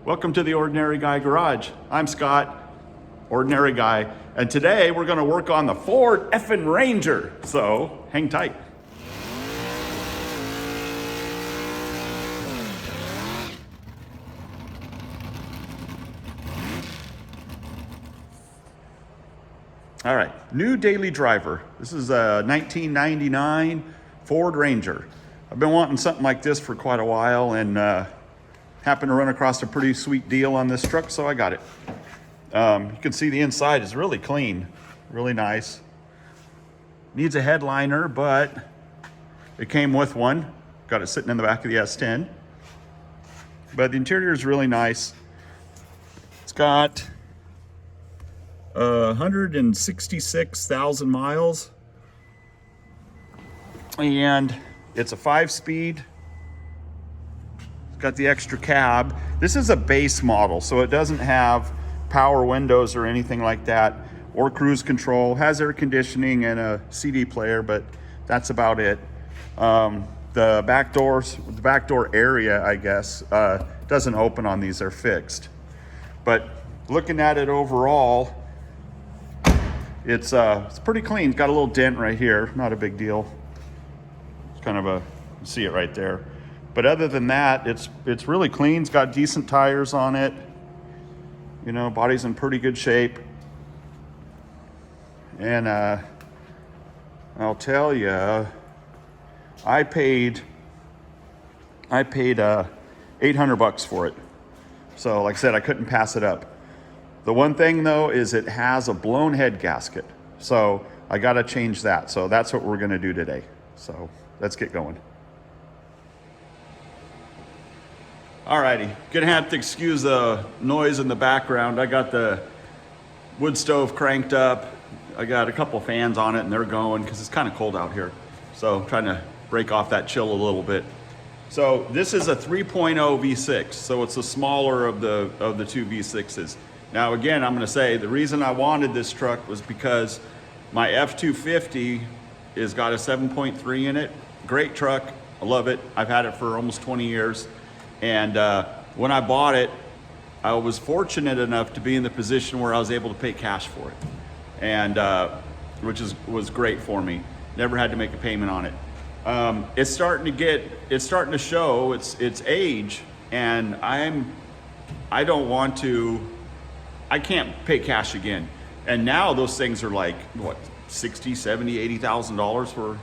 Welcome to the Ordinary Guy Garage. I'm Scott, Ordinary Guy, and today we're going to work on the Ford effing Ranger. So hang tight. All right, new daily driver. This is a 1999 Ford Ranger. I've been wanting something like this for quite a while and happened to run across a pretty sweet deal on this truck, so I got it. You can see the inside is really clean, really nice. Needs a headliner, but it came with one. Got it sitting in the back of the S10. But the interior is really nice. It's got 166,000 miles, and it's a 5-speed. It's got the extra cab. This is a base model, so it doesn't have power windows or anything like that, or cruise control. Has air conditioning and a CD player, but that's about it. The back door area, I guess, doesn't open on these. They're fixed. But looking at it overall, it's pretty clean. It's got a little dent right here, not a big deal. It's kind of you see it right there. But other than that, it's really clean. It's got decent tires on it. You know, body's in pretty good shape. And I'll tell you, I paid $800 for it. So like I said, I couldn't pass it up. The one thing though is it has a blown head gasket. So I gotta change that. So that's what we're gonna do today. So let's get going. Alrighty, gonna have to excuse the noise in the background. I got the wood stove cranked up. I got a couple fans on it and they're going because it's kind of cold out here. So I'm trying to break off that chill a little bit. So this is a 3.0 V6. So it's the smaller of the two V6s. Now again, I'm gonna say the reason I wanted this truck was because my F-250 has got a 7.3 in it. Great truck, I love it. I've had it for almost 20 years. And when I bought it, I was fortunate enough to be in the position where I was able to pay cash for it. And which was great for me. Never had to make a payment on it. It's starting to show its age, and I can't pay cash again. And now those things are like, what, $60,000, $70,000, $80,000 for,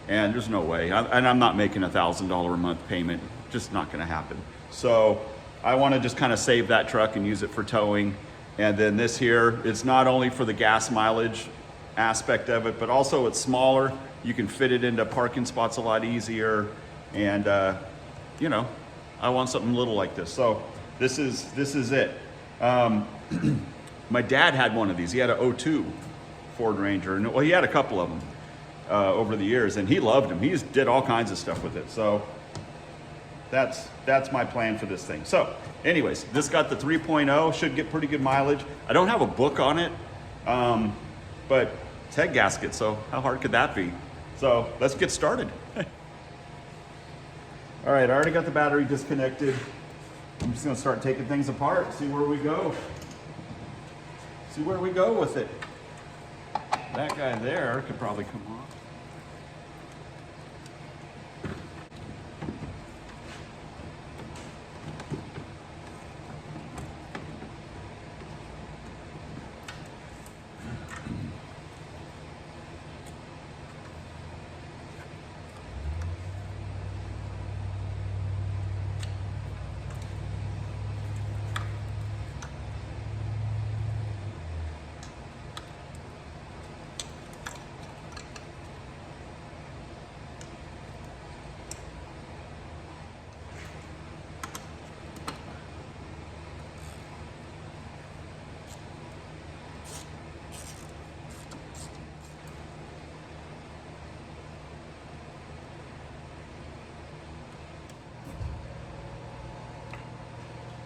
and there's no way. And I'm not making $1,000 a month payment. Just not gonna happen. So I wanna just kind of save that truck and use it for towing. And then this here, it's not only for the gas mileage aspect of it, but also it's smaller. You can fit it into parking spots a lot easier. And you know, I want something little like this. So this is it. My dad had one of these. He had an 02 Ford Ranger, and well, he had a couple of them over the years, and he loved them. He just did all kinds of stuff with it. So that's my plan for this thing. So anyways, this got the 3.0, should get pretty good mileage. I don't have a book on it, but it's head gasket, so how hard could that be? So let's get started. All right, I already got the battery disconnected. I'm just gonna start taking things apart, see where we go. See where we go with it. That guy there could probably come off.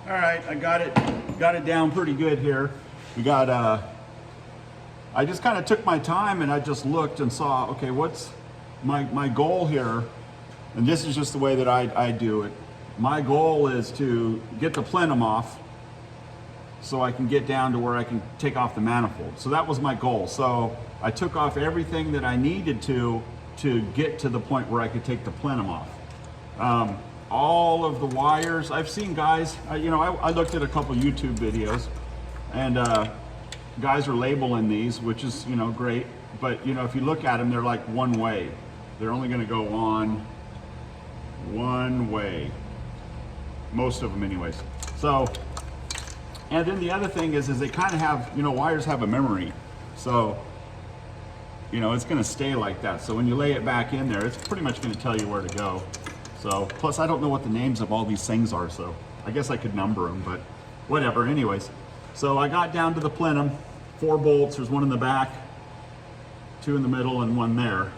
All right, I got it down pretty good here. We got, I just kind of took my time and I just looked and saw, okay, what's my goal here? And this is just the way that I do it. my goal is to get the plenum off so I can get down to where I can take off the manifold. So that was my goal. So I took off everything that I needed to get to the point where I could take the plenum off. All of the wires, I've seen guys, I looked at a couple YouTube videos, and guys are labeling these, which is, great. But, if you look at them, they're like one way. They're only gonna go on one way. Most of them anyways. So, and then the other thing is they kind of have, wires have a memory. So, it's gonna stay like that. So when you lay it back in there, it's pretty much gonna tell you where to go. So, plus I don't know what the names of all these things are, so I guess I could number them, but whatever, anyways. So I got down to the plenum, 4 bolts, there's one in the back, 2 in the middle, and 1 there.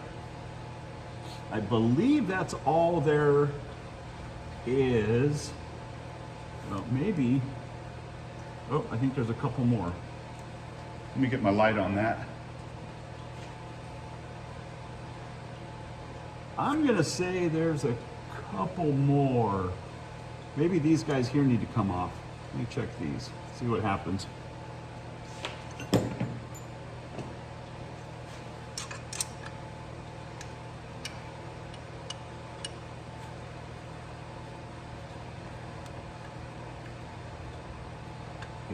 I believe that's all there is. Well, maybe, oh, I think there's a couple more. Let me get my light on that. I'm gonna say there's a couple more. Maybe these guys here need to come off. Let me check these, see what happens.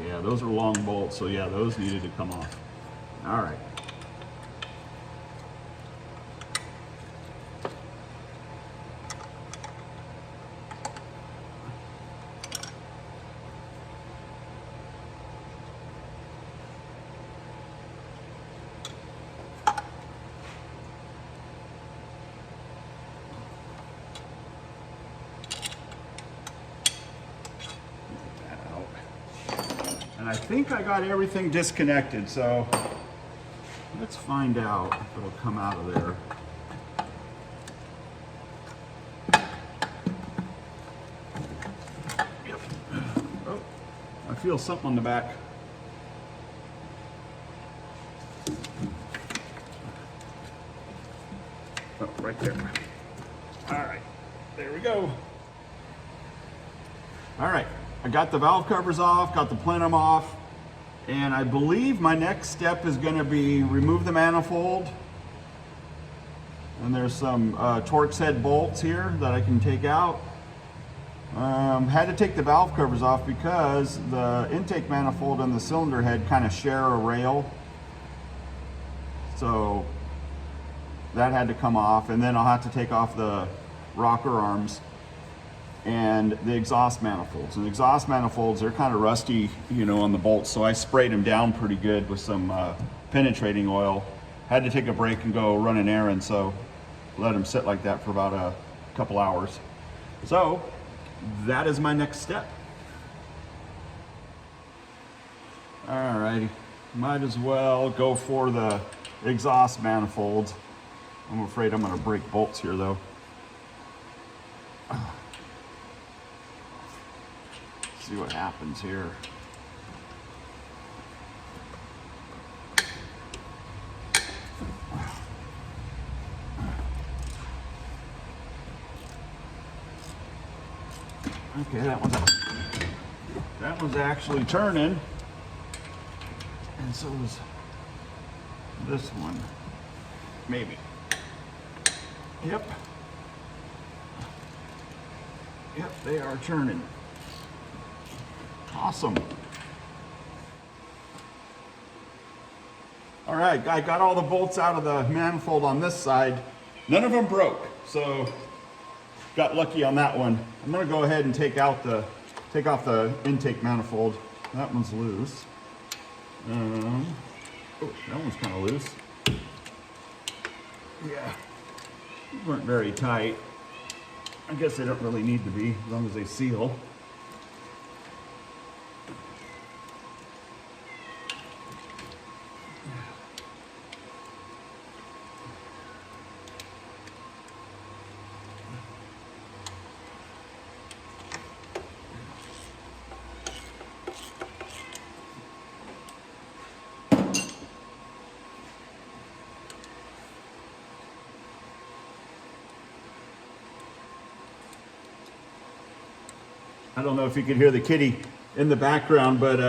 Yeah, those are long bolts, so yeah, those needed to come off. All right. And I think I got everything disconnected, so let's find out if it'll come out of there. Yep. Oh, I feel something on the back. Oh, right there. All right, there we go. All right. I got the valve covers off, got the plenum off, and I believe my next step is going to be remove the manifold. And there's some Torx head bolts here that I can take out. Had to take the valve covers off because the intake manifold and the cylinder head kind of share a rail. So that had to come off, and then I'll have to take off the rocker arms and the exhaust manifolds. And the exhaust manifolds, they're kind of rusty, on the bolts, so I sprayed them down pretty good with some penetrating oil. Had to take a break and go run an errand, so let them sit like that for about a couple hours. So that is my next step. Alrighty, might as well go for the exhaust manifolds. I'm afraid I'm gonna break bolts here though. See what happens here. Okay, that one's actually turning, and so is this one. Maybe. Yep. Yep, they are turning. Awesome. All right, I got all the bolts out of the manifold on this side. None of them broke, so got lucky on that one. I'm gonna go ahead and take off the intake manifold. That one's loose. Oh, that one's kind of loose. Yeah, these weren't very tight. I guess they don't really need to be, as long as they seal. I don't know if you could hear the kitty in the background, but you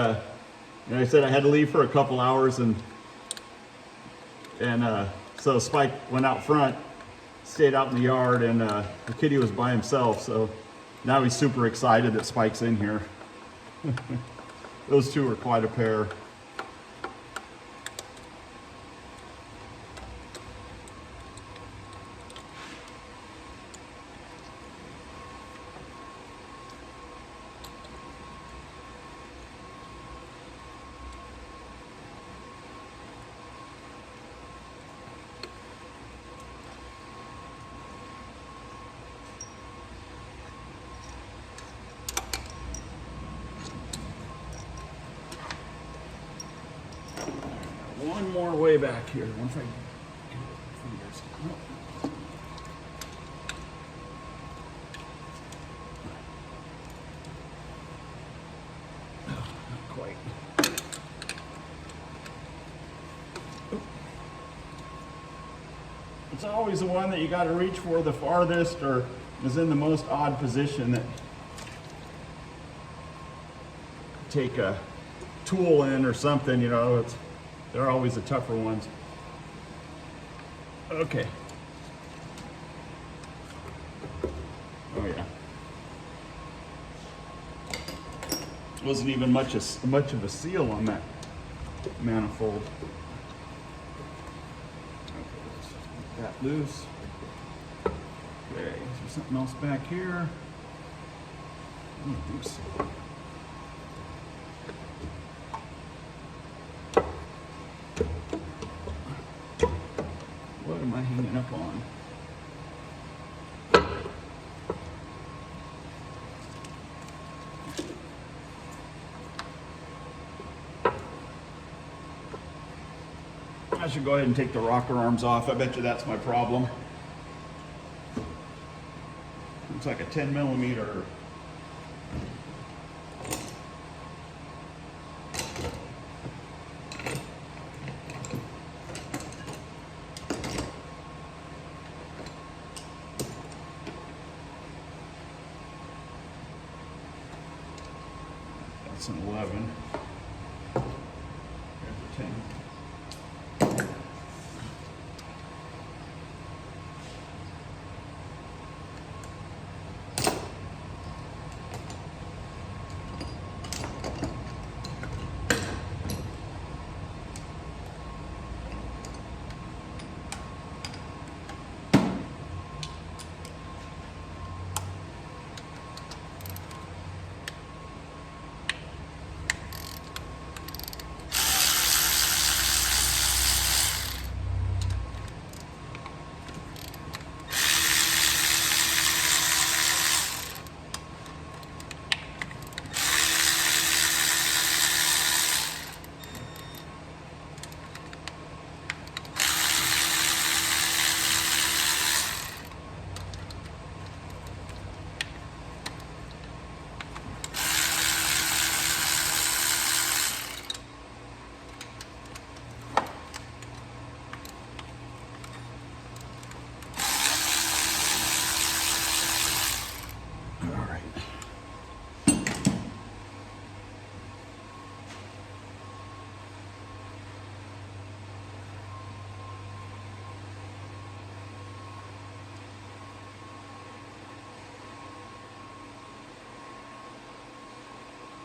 know, I said I had to leave for a couple hours, and so Spike went out front, stayed out in the yard, and the kitty was by himself. So now he's super excited that Spike's in here. Those two are quite a pair. One more way back here. One if I get fingers. Oh, not quite. It's always the one that you got to reach for the farthest, or is in the most odd position, that take a tool in or something, you know. They're always the tougher ones. Okay. Oh yeah. Wasn't even much of a seal on that manifold. Okay, let's get that loose. Okay, is there something else back here? I don't think so. What am I hanging up on? I should go ahead and take the rocker arms off. I bet you that's my problem. Looks like a 10mm. That's an 11. There's a 10.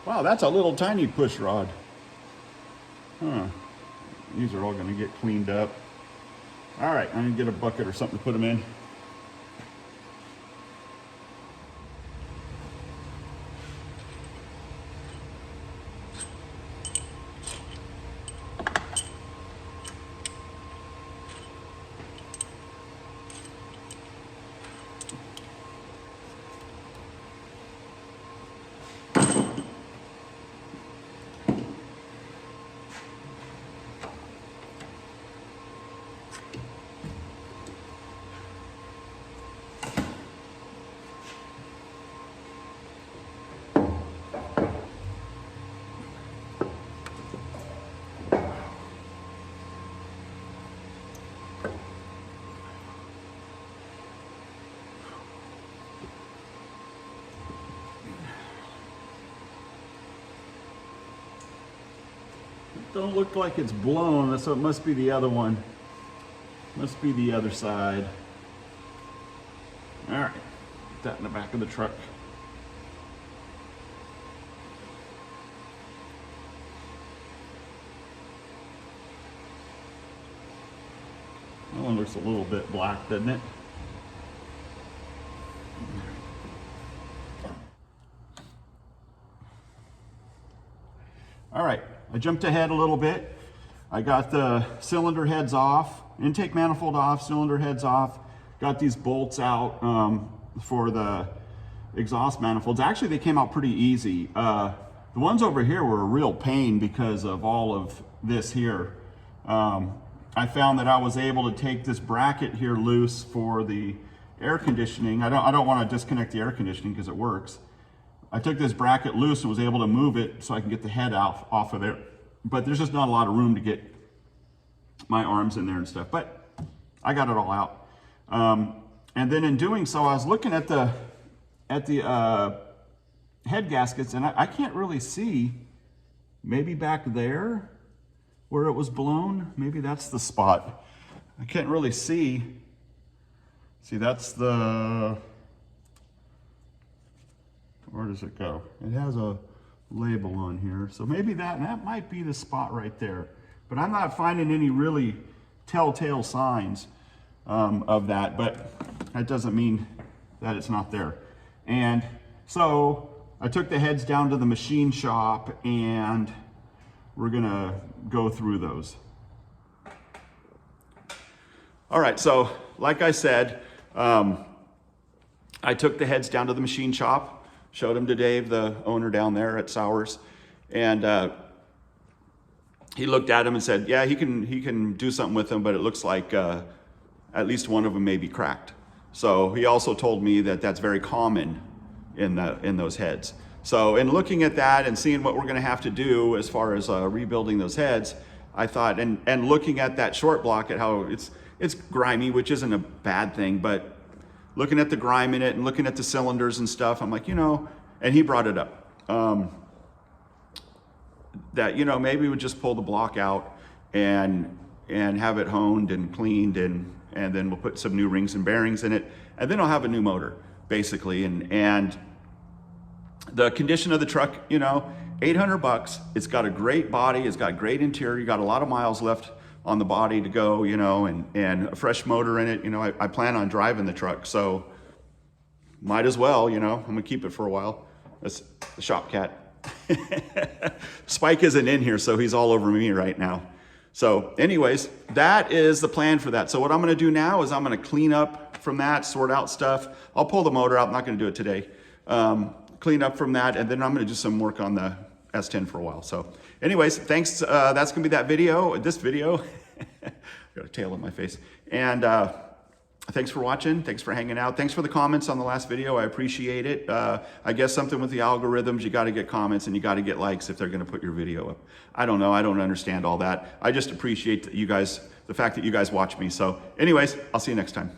Wow, that's a little tiny push rod. Huh. These are all going to get cleaned up. All right, I'm going to get a bucket or something to put them in. don't look like it's blown, so it must be the other one. Must be the other side. All right, put that in the back of the truck. That one looks a little bit black, doesn't it? All right, I jumped ahead a little bit. I got the cylinder heads off, intake manifold off, cylinder heads off. Got these bolts out for the exhaust manifolds. Actually, they came out pretty easy. The ones over here were a real pain because of all of this here. I found that I was able to take this bracket here loose for the air conditioning. I don't want to disconnect the air conditioning because it works. I took this bracket loose and was able to move it so I can get the head off of there. But there's just not a lot of room to get my arms in there and stuff. But I got it all out. And then in doing so, I was looking at the head gaskets, and I can't really see. Maybe back there where it was blown, maybe that's the spot. I can't really see. See, that's the, where does it go? It has a label on here. So maybe that might be the spot right there. But I'm not finding any really telltale signs of that, but that doesn't mean that it's not there. And so I took the heads down to the machine shop and we're gonna go through those. All right, so like I said, I took the heads down to the machine shop, showed them to Dave, the owner down there at Sowers, and he looked at them and said, yeah, he can do something with them, but it looks like at least one of them may be cracked. So he also told me that that's very common in those heads. So in looking at that and seeing what we're gonna have to do as far as rebuilding those heads, I thought, and looking at that short block at how it's grimy, which isn't a bad thing, but looking at the grime in it and looking at the cylinders and stuff, I'm like, and he brought it up, that, maybe we'd just pull the block out and have it honed and cleaned, and then we'll put some new rings and bearings in it, and then I'll have a new motor, basically. And the condition of the truck, $800. It's got a great body, it's got great interior, you got a lot of miles left on the body to go, and a fresh motor in it. I plan on driving the truck, so might as well, I'm gonna keep it for a while. That's the shop cat. Spike isn't in here, so he's all over me right now. So anyways, that is the plan for that. So what I'm gonna do now is I'm gonna clean up from that, sort out stuff. I'll pull the motor out, I'm not gonna do it today. Clean up from that, and then I'm gonna do some work on the S10 for a while. So anyways, thanks, that's gonna be that video, this video. Got a tail on my face. And thanks for watching, thanks for hanging out. Thanks for the comments on the last video, I appreciate it. I guess something with the algorithms, you gotta get comments and you gotta get likes if they're gonna put your video up. I don't know, I don't understand all that. I just appreciate you guys, the fact that you guys watch me. So anyways, I'll see you next time.